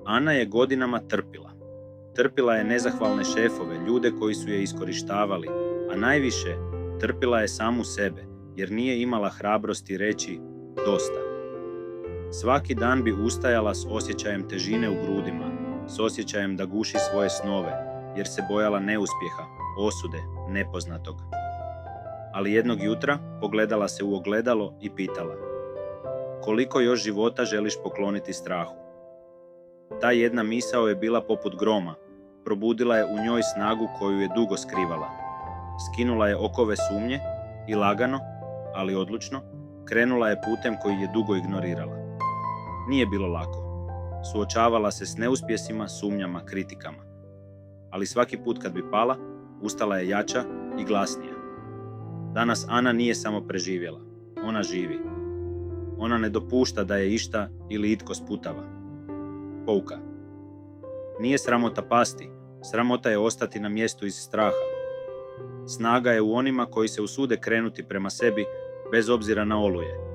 Ana je godinama trpila. Trpila je nezahvalne šefove, ljude koji su je iskorištavali, a najviše trpila je samu sebe, jer nije imala hrabrosti reći dosta. Svaki dan bi ustajala s osjećajem težine u grudima, s osjećajem da guši svoje snove, jer se bojala neuspjeha, osude, nepoznatog. Ali jednog jutra pogledala se u ogledalo i pitala: koliko još života želiš pokloniti strahu? Ta jedna misao je bila poput groma, probudila je u njoj snagu koju je dugo skrivala. Skinula je okove sumnje i lagano, ali odlučno, krenula je putem koji je dugo ignorirala. Nije bilo lako. Suočavala se s neuspjesima, sumnjama, kritikama. Ali svaki put kad bi pala, ustala je jača i glasnija. Danas Ana nije samo preživjela, ona živi. Ona ne dopušta da je išta ili itko sputava. Pouka. Nije sramota pasti, sramota je ostati na mjestu iz straha. Snaga je u onima koji se usude krenuti prema sebi bez obzira na oluje.